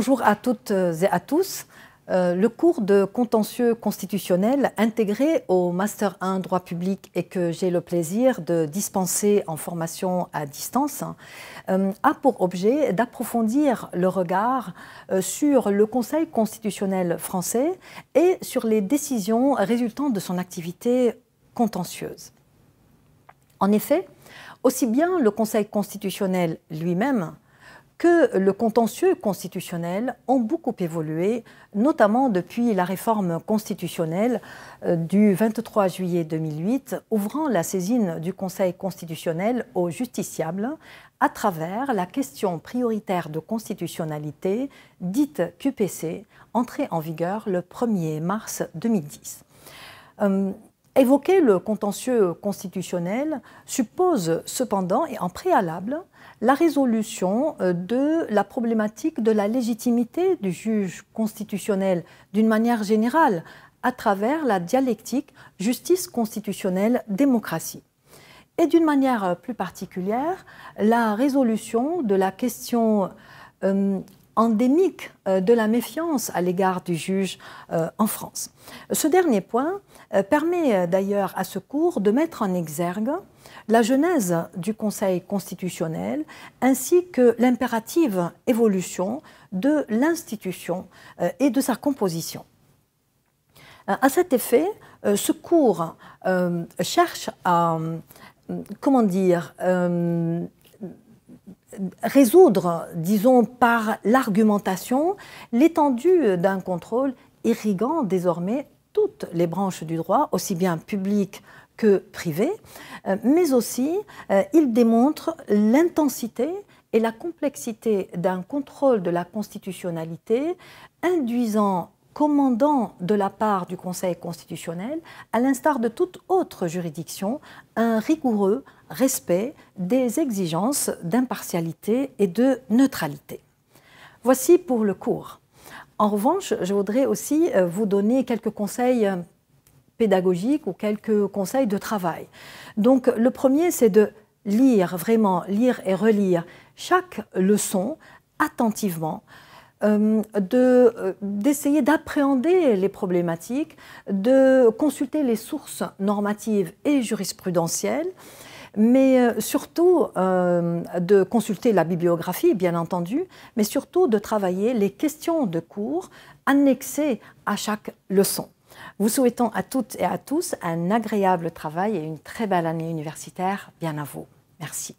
Bonjour à toutes et à tous. Le cours de contentieux constitutionnel intégré au Master 1 droit public et que j'ai le plaisir de dispenser en formation à distance a pour objet d'approfondir le regard sur le Conseil constitutionnel français et sur les décisions résultant de son activité contentieuse. En effet, aussi bien le Conseil constitutionnel lui-même que le contentieux constitutionnel ont beaucoup évolué, notamment depuis la réforme constitutionnelle du 23 juillet 2008, ouvrant la saisine du Conseil constitutionnel aux justiciables à travers la question prioritaire de constitutionnalité, dite QPC, entrée en vigueur le 1er mars 2010. Évoquer le contentieux constitutionnel suppose cependant, et en préalable, la résolution de la problématique de la légitimité du juge constitutionnel d'une manière générale à travers la dialectique justice constitutionnelle-démocratie. Et d'une manière plus particulière, la résolution de la question endémique de la méfiance à l'égard du juge en France. Ce dernier point permet d'ailleurs à ce cours de mettre en exergue la genèse du Conseil constitutionnel ainsi que l'impérative évolution de l'institution et de sa composition. À cet effet, ce cours cherche à, résoudre, disons, par l'argumentation, l'étendue d'un contrôle irriguant désormais toutes les branches du droit, aussi bien publiques que privées, mais aussi il démontre l'intensité et la complexité d'un contrôle de la constitutionnalité induisant, commandant de la part du Conseil constitutionnel, à l'instar de toute autre juridiction, un rigoureux respect des exigences d'impartialité et de neutralité. Voici pour le cours. En revanche, je voudrais aussi vous donner quelques conseils pédagogiques ou quelques conseils de travail. Donc, le premier, c'est de lire, vraiment lire et relire chaque leçon attentivement, d'essayer d'appréhender les problématiques, de consulter les sources normatives et jurisprudentielles, mais surtout de consulter la bibliographie, bien entendu, mais surtout de travailler les questions de cours annexées à chaque leçon. Vous souhaitons à toutes et à tous un agréable travail et une très belle année universitaire. Bien à vous. Merci.